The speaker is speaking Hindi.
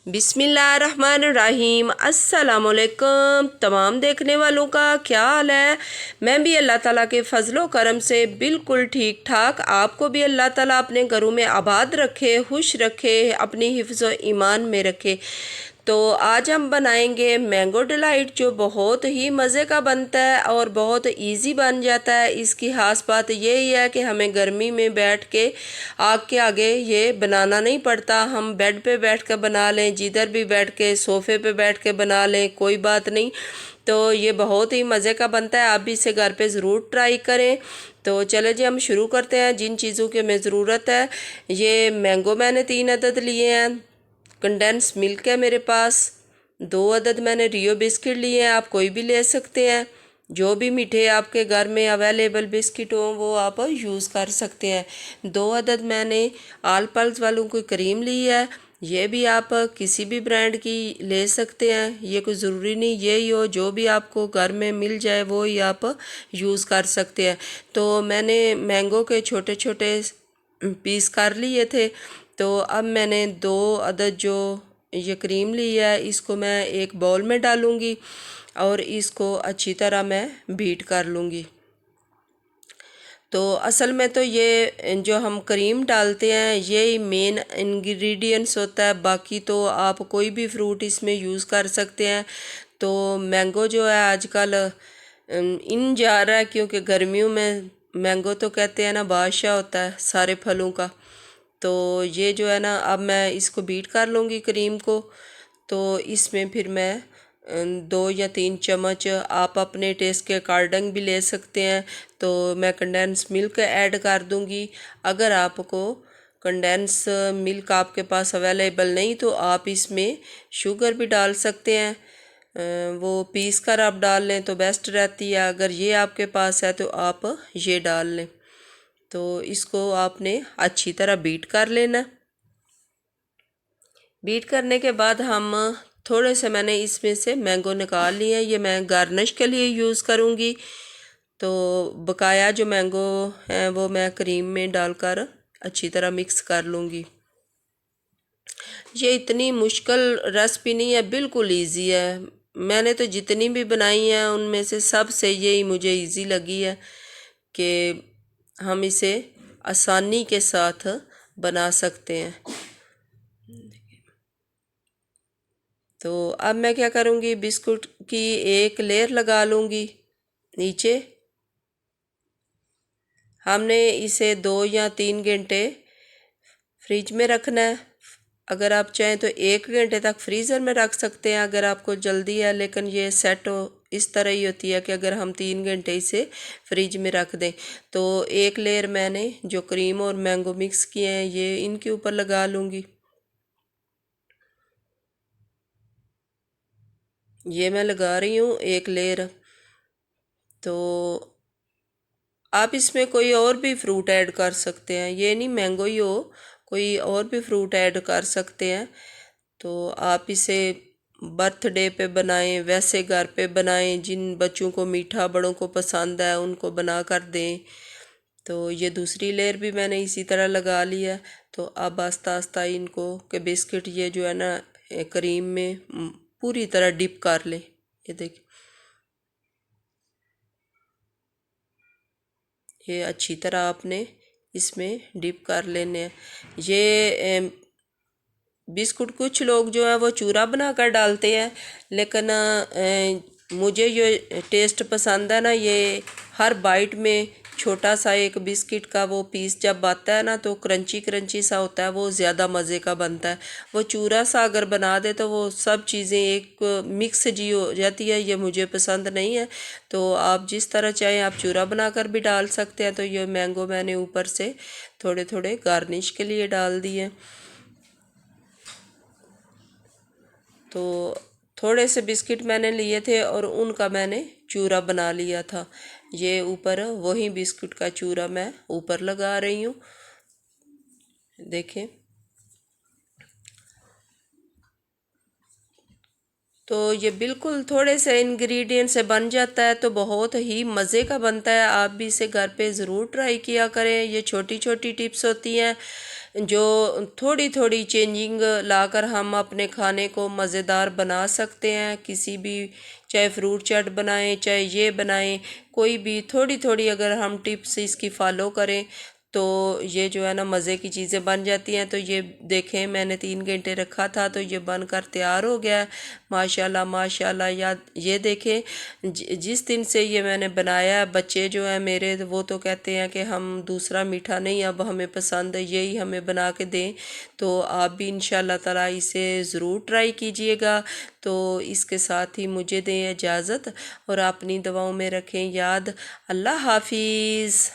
बिस्मिल्लाहिर्रहमानिर्रहीम। अस्सलामुअलैकुम तमाम देखने वालों का क्या हाल है। मैं भी अल्लाह ताला के फ़ज़लो करम से बिल्कुल ठीक ठाक। आपको भी अल्लाह ताला अपने घरों में आबाद रखे, खुश रखे, अपनी हिफ्ज़ व ईमान में रखे। तो आज हम बनाएंगे मैंगो डिलाइट, जो बहुत ही मज़े का बनता है और बहुत इजी बन जाता है। इसकी ख़ास बात यही है कि हमें गर्मी में बैठ के आग के आगे ये बनाना नहीं पड़ता। हम बेड पे बैठ कर बना लें, जिधर भी बैठ के, सोफ़े पे बैठ के बना लें, कोई बात नहीं। तो ये बहुत ही मज़े का बनता है। आप भी इसे घर पे ज़रूर ट्राई करें। तो चले जी हम शुरू करते हैं। जिन चीज़ों की हमें ज़रूरत है, ये मैंगो मैंने 3 अदद लिए हैं। कंडेंस मिल्क है मेरे पास। 2 अदद मैंने रियो बिस्किट लिए हैं, आप कोई भी ले सकते हैं। जो भी मीठे आपके घर में अवेलेबल बिस्किट हो वो आप यूज़ कर सकते हैं। 2 अदद मैंने आल पल्स वालों की क्रीम ली है। ये भी आप किसी भी ब्रांड की ले सकते हैं, ये कोई ज़रूरी नहीं यही हो, जो भी आपको घर में मिल जाए वो ही आप यूज़ कर सकते हैं। तो मैंने मैंगो के छोटे छोटे पीस कर लिए थे। तो अब मैंने 2 अदद जो ये क्रीम ली है, इसको मैं एक बाउल में डालूँगी और इसको अच्छी तरह मैं बीट कर लूँगी। तो असल में तो ये जो हम क्रीम डालते हैं ये मेन इंग्रेडिएंट्स होता है, बाकी तो आप कोई भी फ्रूट इसमें यूज़ कर सकते हैं। तो मैंगो जो है आजकल इन जा रहा है, क्योंकि गर्मियों में मैंगो तो कहते हैं ना बादशाह होता है सारे फलों का। तो ये जो है ना, अब मैं इसको बीट कर लूँगी क्रीम को। तो इसमें फिर मैं 2 या 3 चम्मच, आप अपने टेस्ट के अकॉर्डिंग भी ले सकते हैं। तो मैं कंडेंस मिल्क ऐड कर दूँगी। अगर आपको कंडेंस मिल्क आपके पास अवेलेबल नहीं तो आप इसमें शुगर भी डाल सकते हैं। वो पीस कर आप डाल लें तो बेस्ट रहती है। अगर ये आपके पास है तो आप ये डाल लें। तो इसको आपने अच्छी तरह बीट कर लेना। बीट करने के बाद हम थोड़े से, मैंने इसमें से मैंगो निकाल लिए हैं, ये मैं गार्निश के लिए यूज़ करूँगी। तो बकाया जो मैंगो हैं वो मैं क्रीम में डालकर अच्छी तरह मिक्स कर लूँगी। ये इतनी मुश्किल रेसिपी नहीं है, बिल्कुल इजी है। मैंने तो जितनी भी बनाई हैं उनमें से सबसे यही मुझे इजी लगी है कि हम इसे आसानी के साथ बना सकते हैं। तो अब मैं क्या करूँगी, बिस्कुट की एक लेयर लगा लूँगी नीचे। हमने इसे 2 या 3 घंटे फ्रिज में रखना है। अगर आप चाहें तो 1 घंटे तक फ्रीज़र में रख सकते हैं अगर आपको जल्दी है, लेकिन ये सेट हो इस तरह ही होती है कि अगर हम 3 घंटे इसे फ्रिज में रख दें। तो एक लेयर मैंने जो क्रीम और मैंगो मिक्स किए हैं ये इनके ऊपर लगा लूँगी। ये मैं लगा रही हूँ एक लेयर। तो आप इसमें कोई और भी फ्रूट ऐड कर सकते हैं, ये नहीं मैंगो ही हो, कोई और भी फ्रूट ऐड कर सकते हैं। तो आप इसे बर्थडे पे बनाएं, वैसे घर पे बनाएं, जिन बच्चों को मीठा बड़ों को पसंद है उनको बना कर दें। तो ये दूसरी लेयर भी मैंने इसी तरह लगा लिया। तो अब आस्ता आस्ता इनको के बिस्किट ये जो है ना क्रीम में पूरी तरह डिप कर लें। ये देखिए, ये अच्छी तरह आपने इसमें डिप कर लेने हैं। ये बिस्कुट कुछ लोग जो है वो चूरा बनाकर डालते हैं, लेकिन मुझे ये टेस्ट पसंद है ना, ये हर बाइट में छोटा सा एक बिस्किट का वो पीस जब आता है ना तो क्रंची क्रंची सा होता है, वो ज़्यादा मज़े का बनता है। वो चूरा सा अगर बना दे तो वो सब चीज़ें एक मिक्स जी हो जाती है, ये मुझे पसंद नहीं है। तो आप जिस तरह चाहें आप चूरा बनाकर भी डाल सकते हैं। तो ये मैंगो मैंने ऊपर से थोड़े थोड़े गार्निश के लिए डाल दिए। तो थोड़े से बिस्किट मैंने लिए थे और उनका मैंने चूरा बना लिया था। ये ऊपर वही बिस्कुट का चूरा मैं ऊपर लगा रही हूँ, देखें। तो ये बिल्कुल थोड़े से इंग्रेडिएंट से बन जाता है, तो बहुत ही मज़े का बनता है। आप भी इसे घर पे ज़रूर ट्राई किया करें। ये छोटी छोटी टिप्स होती हैं जो थोड़ी थोड़ी चेंजिंग लाकर हम अपने खाने को मज़ेदार बना सकते हैं। किसी भी, चाहे फ्रूट चाट बनाएं, चाहे ये बनाएं, कोई भी थोड़ी थोड़ी अगर हम टिप्स इसकी फ़ॉलो करें तो ये जो है ना मज़े की चीज़ें बन जाती हैं। तो ये देखें, मैंने 3 घंटे रखा था तो ये बनकर तैयार हो गया है माशाल्लाह माशाल्लाह। या ये देखें, जिस दिन से ये मैंने बनाया है, बच्चे जो हैं मेरे वो तो कहते हैं कि हम दूसरा मीठा नहीं, अब हमें पसंद है यही हमें बना के दें। तो आप भी इंशाल्लाह ताला इसे ज़रूर ट्राई कीजिएगा। तो इसके साथ ही मुझे दें इजाज़त और अपनी दुआओं में रखें याद। अल्लाह हाफिज़।